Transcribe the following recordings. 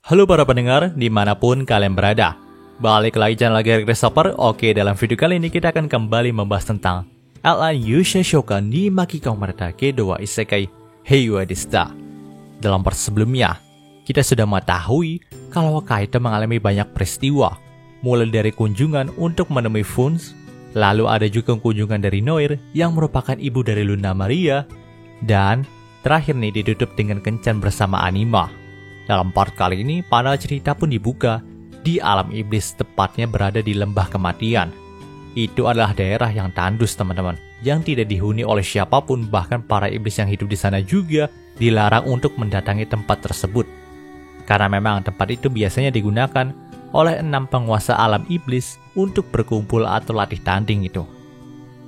Halo para pendengar, dimanapun kalian berada. Balik lagi channel Garrett Christopher. Oke, dalam video kali ini kita akan kembali membahas tentang Outline Yusha Shokan ni Makikau Maratake Dowa Isekai Heiwa Desta. Dalam part sebelumnya, kita sudah mengetahui kalau Kaito mengalami banyak peristiwa, mulai dari kunjungan untuk menemui Funs, lalu ada juga kunjungan dari Noir yang merupakan ibu dari Luna Maria, dan terakhir nih ditutup dengan kencan bersama Anima. Dalam part kali ini, panel cerita pun dibuka di alam iblis, tepatnya berada di lembah kematian. Itu adalah daerah yang tandus teman-teman, yang tidak dihuni oleh siapapun, bahkan para iblis yang hidup di sana juga dilarang untuk mendatangi tempat tersebut. Karena memang tempat itu biasanya digunakan oleh 6 penguasa alam iblis untuk berkumpul atau latih tanding itu.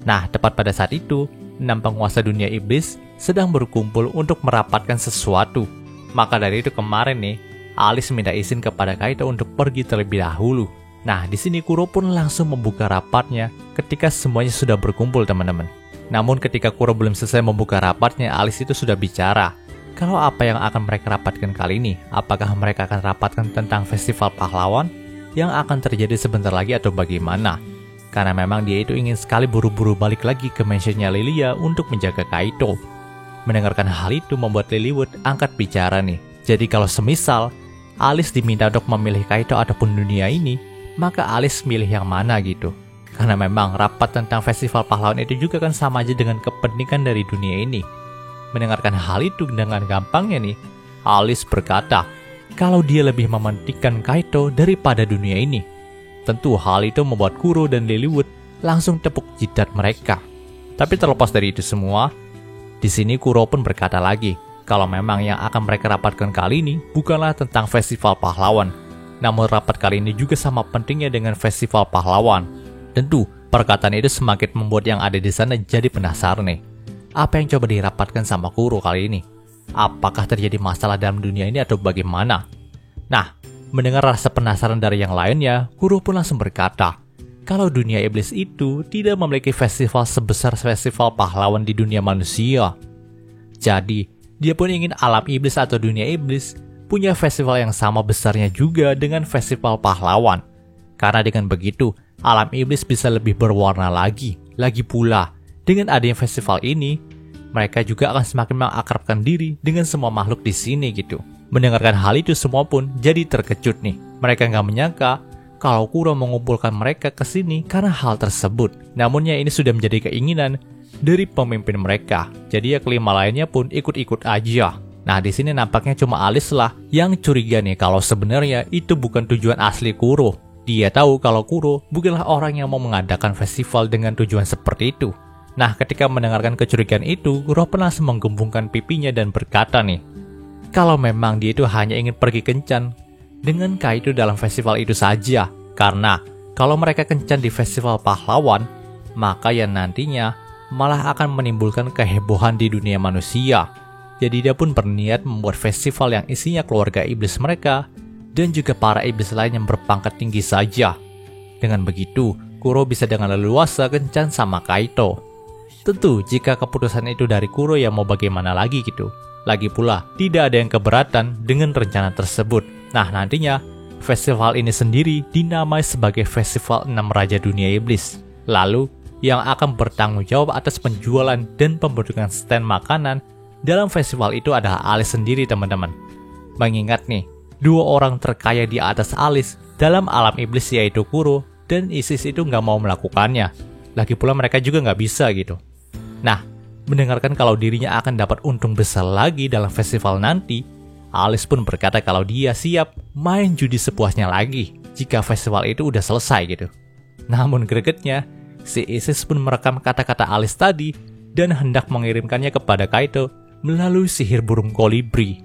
Nah, tepat pada saat itu, 6 penguasa dunia iblis sedang berkumpul untuk merapatkan sesuatu. Maka dari itu kemarin nih, Alice minta izin kepada Kaito untuk pergi terlebih dahulu. Nah, di sini Kuro pun langsung membuka rapatnya ketika semuanya sudah berkumpul teman-teman. Namun ketika Kuro belum selesai membuka rapatnya, Alice itu sudah bicara kalau apa yang akan mereka rapatkan kali ini. Apakah mereka akan rapatkan tentang festival pahlawan yang akan terjadi sebentar lagi atau bagaimana? Karena memang dia itu ingin sekali buru-buru balik lagi ke mansionnya Lilia untuk menjaga Kaito. Mendengarkan hal itu membuat Lilywood angkat bicara nih. Jadi kalau semisal Alice diminta untuk memilih Kaito ataupun dunia ini, maka Alice milih yang mana gitu. Karena memang rapat tentang festival pahlawan itu juga kan sama aja dengan kepentingan dari dunia ini. Mendengarkan hal itu dengan gampangnya nih, Alice berkata kalau dia lebih mementingkan Kaito daripada dunia ini. Tentu hal itu membuat Kuro dan Lilywood langsung tepuk jidat mereka. Tapi terlepas dari itu semua, di sini Kuro pun berkata lagi, kalau memang yang akan mereka rapatkan kali ini bukanlah tentang festival pahlawan. Namun rapat kali ini juga sama pentingnya dengan festival pahlawan. Tentu, perkataan itu semakin membuat yang ada di sana jadi penasaran nih. Apa yang coba dirapatkan sama Kuro kali ini? Apakah terjadi masalah dalam dunia ini atau bagaimana? Nah, mendengar rasa penasaran dari yang lainnya, Kuro pun langsung berkata, kalau dunia iblis itu tidak memiliki festival sebesar festival pahlawan di dunia manusia. Jadi, dia pun ingin alam iblis atau dunia iblis punya festival yang sama besarnya juga dengan festival pahlawan. Karena dengan begitu, alam iblis bisa lebih berwarna lagi. Lagi pula, dengan adanya festival ini, mereka juga akan semakin mengakrabkan diri dengan semua makhluk di sini gitu. Mendengarkan hal itu semua pun jadi terkejut nih. Mereka nggak menyangka kalau Kuro mengumpulkan mereka ke sini karena hal tersebut. Namunnya ini sudah menjadi keinginan dari pemimpin mereka. Jadi ya kelima lainnya pun ikut-ikut aja. Nah, di sini nampaknya cuma Alice lah yang curiga nih kalau sebenarnya itu bukan tujuan asli Kuro. Dia tahu kalau Kuro bukanlah orang yang mau mengadakan festival dengan tujuan seperti itu. Nah, ketika mendengarkan kecurigaan itu, Kuro pun langsung menggembungkan pipinya dan berkata nih, kalau memang dia itu hanya ingin pergi kencan dengan Kaito dalam festival itu saja. Karena kalau mereka kencan di festival pahlawan, maka yang nantinya malah akan menimbulkan kehebohan di dunia manusia. Jadi dia pun berniat membuat festival yang isinya keluarga iblis mereka dan juga para iblis lain yang berpangkat tinggi saja. Dengan begitu, Kuro bisa dengan leluasa kencan sama Kaito. Tentu jika keputusan itu dari Kuro ya mau bagaimana lagi gitu. Lagi pula, tidak ada yang keberatan dengan rencana tersebut. Nah, nantinya, festival ini sendiri dinamai sebagai Festival 6 Raja Dunia Iblis. Lalu, yang akan bertanggung jawab atas penjualan dan pembentukan stand makanan dalam festival itu adalah Alice sendiri, teman-teman. Mengingat nih, 2 orang terkaya di atas Alice dalam alam iblis yaitu Kuro dan Isis itu nggak mau melakukannya. Lagi pula mereka juga nggak bisa gitu. Nah, mendengarkan kalau dirinya akan dapat untung besar lagi dalam festival nanti, Alice pun berkata kalau dia siap main judi sepuasnya lagi jika festival itu udah selesai gitu. Namun gregetnya, si Isis pun merekam kata-kata Alice tadi dan hendak mengirimkannya kepada Kaito melalui sihir burung kolibri.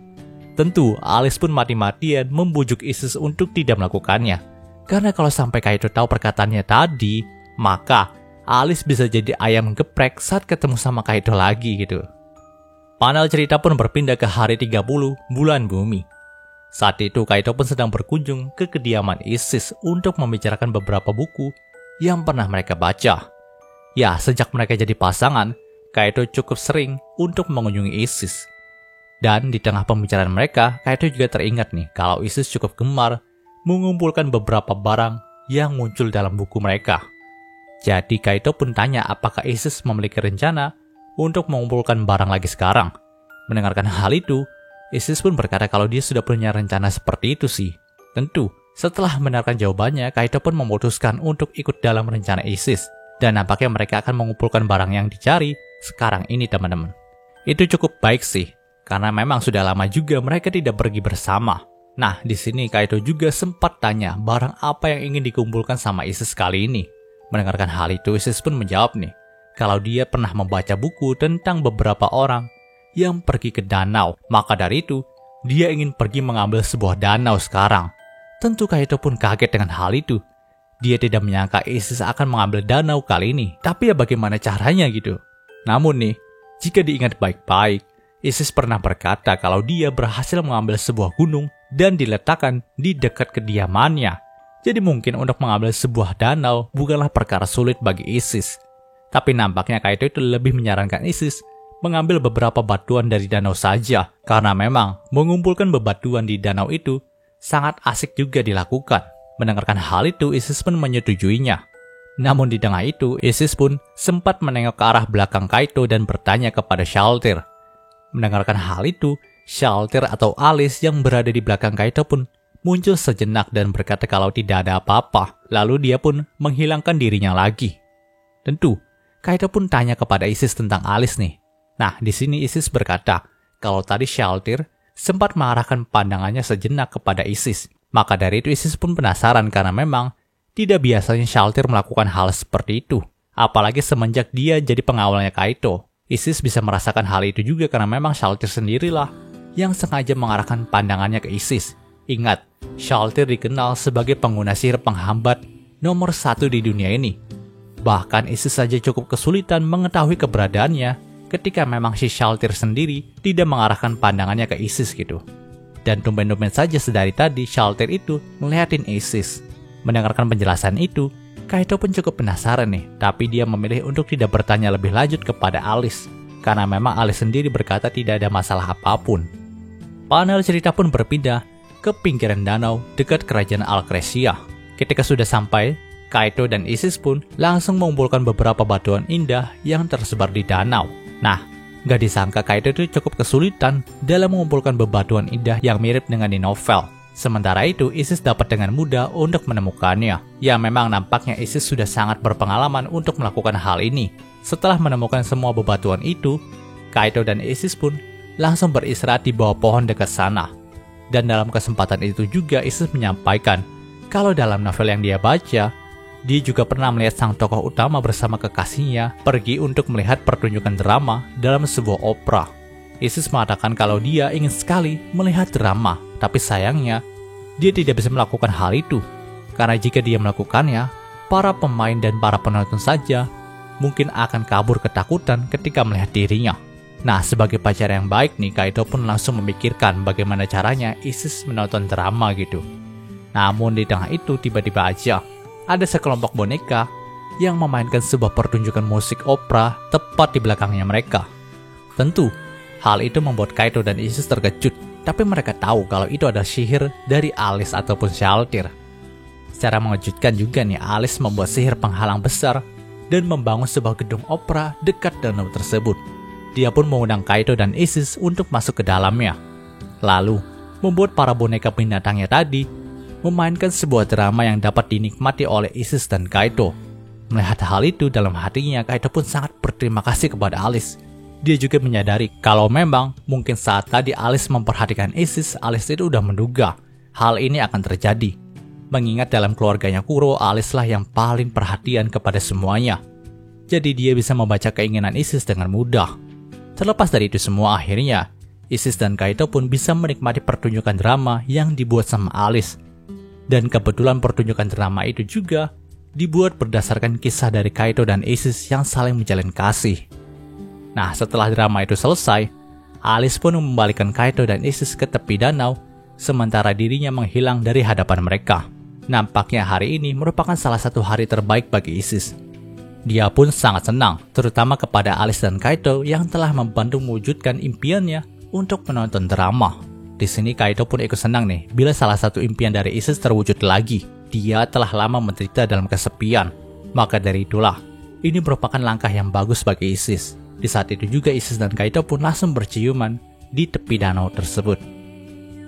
Tentu, Alice pun mati-matian membujuk Isis untuk tidak melakukannya. Karena kalau sampai Kaito tahu perkataannya tadi, maka Alice bisa jadi ayam geprek saat ketemu sama Kaito lagi gitu. Panel cerita pun berpindah ke hari 30 bulan bumi. Saat itu Kaito pun sedang berkunjung ke kediaman Isis untuk membicarakan beberapa buku yang pernah mereka baca. Ya, sejak mereka jadi pasangan, Kaito cukup sering untuk mengunjungi Isis. Dan di tengah pembicaraan mereka, Kaito juga teringat nih kalau Isis cukup gemar mengumpulkan beberapa barang yang muncul dalam buku mereka. Jadi Kaito pun tanya apakah Isis memiliki rencana untuk mengumpulkan barang lagi sekarang. Mendengarkan hal itu, Isis pun berkata kalau dia sudah punya rencana seperti itu sih. Tentu, setelah mendengarkan jawabannya, Kaito pun memutuskan untuk ikut dalam rencana Isis. Dan nampaknya mereka akan mengumpulkan barang yang dicari sekarang ini teman-teman. Itu cukup baik sih, karena memang sudah lama juga mereka tidak pergi bersama. Nah, di sini Kaito juga sempat tanya barang apa yang ingin dikumpulkan sama Isis kali ini. Mendengarkan hal itu, Isis pun menjawab nih, kalau dia pernah membaca buku tentang beberapa orang yang pergi ke danau. Maka dari itu, dia ingin pergi mengambil sebuah danau sekarang. Tentu Kaito pun kaget dengan hal itu. Dia tidak menyangka Isis akan mengambil danau kali ini. Tapi ya bagaimana caranya gitu. Namun nih, jika diingat baik-baik, Isis pernah berkata kalau dia berhasil mengambil sebuah gunung dan diletakkan di dekat kediamannya. Jadi mungkin untuk mengambil sebuah danau bukanlah perkara sulit bagi Isis. Tapi nampaknya Kaito itu lebih menyarankan Isis mengambil beberapa batuan dari danau saja. Karena memang mengumpulkan bebatuan di danau itu sangat asik juga dilakukan. Mendengarkan hal itu, Isis pun menyetujuinya. Namun di tengah itu, Isis pun sempat menengok ke arah belakang Kaito dan bertanya kepada Shaltir. Mendengarkan hal itu, Shaltir atau Alice yang berada di belakang Kaito pun muncul sejenak dan berkata kalau tidak ada apa-apa. Lalu dia pun menghilangkan dirinya lagi. Tentu, Kaito pun tanya kepada Isis tentang Alice nih. Nah, di sini Isis berkata kalau tadi Shaltir sempat mengarahkan pandangannya sejenak kepada Isis. Maka dari itu Isis pun penasaran karena memang tidak biasanya Shaltir melakukan hal seperti itu. Apalagi semenjak dia jadi pengawalnya Kaito. Isis bisa merasakan hal itu juga karena memang Shaltir sendirilah yang sengaja mengarahkan pandangannya ke Isis. Ingat, Shaltir dikenal sebagai pengguna sihir penghambat nomor 1 di dunia ini. Bahkan Isis saja cukup kesulitan mengetahui keberadaannya ketika memang si Shaltir sendiri tidak mengarahkan pandangannya ke Isis gitu. Dan tumben-tumben saja sedari tadi Shaltir itu ngeliatin Isis. Mendengarkan penjelasan itu, Kaito pun cukup penasaran nih, tapi dia memilih untuk tidak bertanya lebih lanjut kepada Alice. Karena memang Alice sendiri berkata tidak ada masalah apapun. Panel cerita pun berpindah ke pinggiran danau dekat kerajaan Alcresia. Ketika sudah sampai, Kaito dan Isis pun langsung mengumpulkan beberapa batuan indah yang tersebar di danau. Nah, gak disangka Kaito itu cukup kesulitan dalam mengumpulkan bebatuan indah yang mirip dengan di novel. Sementara itu, Isis dapat dengan mudah untuk menemukannya. Ya memang nampaknya Isis sudah sangat berpengalaman untuk melakukan hal ini. Setelah menemukan semua bebatuan itu, Kaito dan Isis pun langsung beristirahat di bawah pohon dekat sana. Dan dalam kesempatan itu juga Isis menyampaikan kalau dalam novel yang dia baca, dia juga pernah melihat sang tokoh utama bersama kekasihnya pergi untuk melihat pertunjukan drama dalam sebuah opera. Isis mengatakan kalau dia ingin sekali melihat drama, tapi sayangnya dia tidak bisa melakukan hal itu. Karena jika dia melakukannya, para pemain dan para penonton saja mungkin akan kabur ketakutan ketika melihat dirinya. Nah, sebagai pacar yang baik nih, Kaito pun langsung memikirkan bagaimana caranya Isis menonton drama gitu. Namun di tengah itu tiba-tiba aja ada sekelompok boneka yang memainkan sebuah pertunjukan musik opera tepat di belakangnya mereka. Tentu, hal itu membuat Kaito dan Isis terkejut, tapi mereka tahu kalau itu adalah sihir dari Alice ataupun Shaltir. Secara mengejutkan juga nih, Alice membuat sihir penghalang besar dan membangun sebuah gedung opera dekat danau tersebut. Dia pun mengundang Kaito dan Isis untuk masuk ke dalamnya. Lalu, membuat para boneka binatangnya tadi memainkan sebuah drama yang dapat dinikmati oleh Isis dan Kaito. Melihat hal itu dalam hatinya, Kaito pun sangat berterima kasih kepada Alice. Dia juga menyadari kalau memang mungkin saat tadi Alice memperhatikan Isis, Alice itu udah menduga hal ini akan terjadi. Mengingat dalam keluarganya Kuro, Alice lah yang paling perhatian kepada semuanya. Jadi dia bisa membaca keinginan Isis dengan mudah. Terlepas dari itu semua, akhirnya Isis dan Kaito pun bisa menikmati pertunjukan drama yang dibuat sama Alice. Dan kebetulan pertunjukan drama itu juga dibuat berdasarkan kisah dari Kaito dan Isis yang saling menjalin kasih. Nah, setelah drama itu selesai, Alice pun membalikan Kaito dan Isis ke tepi danau, sementara dirinya menghilang dari hadapan mereka. Nampaknya hari ini merupakan salah satu hari terbaik bagi Isis. Dia pun sangat senang, terutama kepada Alice dan Kaito yang telah membantu mewujudkan impiannya untuk menonton drama. Di sini Kaito pun ikut senang nih bila salah satu impian dari Isis terwujud lagi. Dia telah lama menderita dalam kesepian. Maka dari itulah, ini merupakan langkah yang bagus bagi Isis. Di saat itu juga Isis dan Kaito pun langsung berciuman di tepi danau tersebut.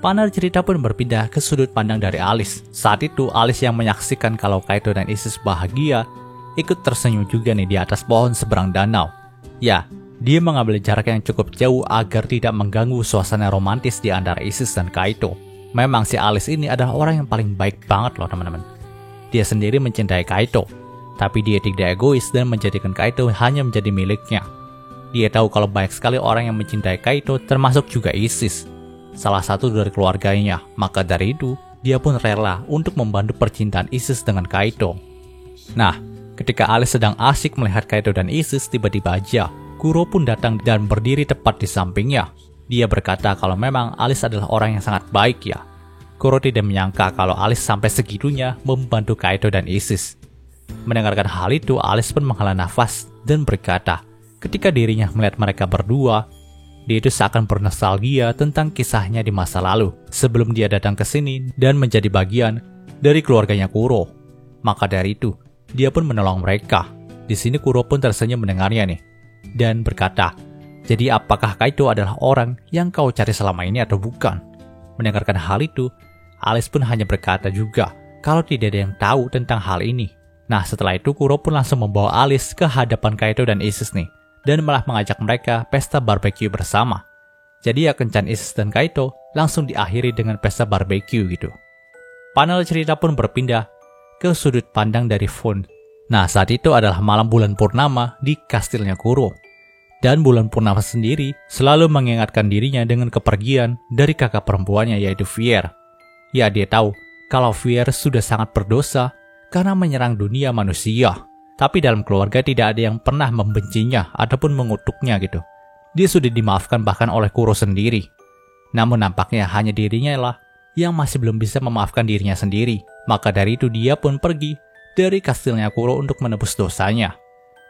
Panel cerita pun berpindah ke sudut pandang dari Alice. Saat itu Alice yang menyaksikan kalau Kaito dan Isis bahagia, ikut tersenyum juga nih di atas pohon seberang danau. Ya, dia mengambil jarak yang cukup jauh agar tidak mengganggu suasana romantis di antara Isis dan Kaito. Memang si Alice ini adalah orang yang paling baik banget loh teman-teman. Dia sendiri mencintai Kaito, tapi dia tidak egois dan menjadikan Kaito hanya menjadi miliknya. Dia tahu kalau banyak sekali orang yang mencintai Kaito, termasuk juga Isis, salah satu dari keluarganya. Maka dari itu, dia pun rela untuk membantu percintaan Isis dengan Kaito. Nah, ketika Alice sedang asyik melihat Kaito dan Isis, tiba-tiba aja Kuro pun datang dan berdiri tepat di sampingnya. Dia berkata kalau memang Alice adalah orang yang sangat baik ya. Kuro tidak menyangka kalau Alice sampai segitunya membantu Kaito dan Isis. Mendengarkan hal itu, Alice pun menghela nafas dan berkata, ketika dirinya melihat mereka berdua, dia itu seakan bernostalgia tentang kisahnya di masa lalu sebelum dia datang ke sini dan menjadi bagian dari keluarganya Kuro. Maka dari itu, dia pun menolong mereka. Di sini Kuro pun tersenyum mendengarnya nih dan berkata, jadi apakah Kaito adalah orang yang kau cari selama ini atau bukan? Mendengarkan hal itu, Alice pun hanya berkata juga kalau tidak ada yang tahu tentang hal ini. Nah setelah itu Kuro pun langsung membawa Alice ke hadapan Kaito dan Isis nih, dan malah mengajak mereka pesta barbeque bersama. Jadi ya kencan Isis dan Kaito langsung diakhiri dengan pesta barbeque gitu. Panel cerita pun berpindah ke sudut pandang dari Fun. Nah saat itu adalah malam bulan purnama di kastilnya Kuro. Dan bulan purnama sendiri selalu mengingatkan dirinya dengan kepergian dari kakak perempuannya yaitu Fier. Ya dia tahu kalau Fier sudah sangat berdosa karena menyerang dunia manusia. Tapi dalam keluarga tidak ada yang pernah membencinya ataupun mengutuknya gitu. Dia sudah dimaafkan bahkan oleh Kuro sendiri. Namun nampaknya hanya dirinya lah yang masih belum bisa memaafkan dirinya sendiri. Maka dari itu dia pun pergi dari kastilnya Kuro untuk menebus dosanya.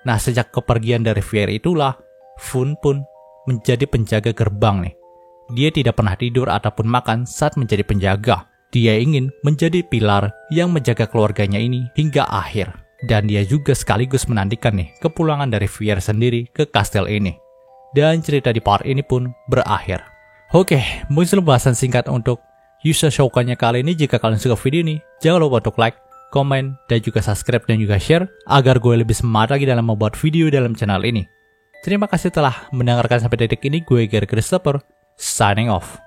Nah sejak kepergian dari Fier itulah, Fun pun menjadi penjaga gerbang nih. Dia tidak pernah tidur ataupun makan saat menjadi penjaga. Dia ingin menjadi pilar yang menjaga keluarganya ini hingga akhir. Dan dia juga sekaligus menantikan nih kepulangan dari Fier sendiri ke kastil ini. Dan cerita di part ini pun berakhir. Oke, muncul bahasan singkat untuk Yusha Shoukan-nya kali ini. Jika kalian suka video ini, jangan lupa untuk like, komen, dan juga subscribe dan juga share agar gue lebih semangat lagi dalam membuat video dalam channel ini. Terima kasih telah mendengarkan sampai detik ini. Gue Gary Christopher, signing off.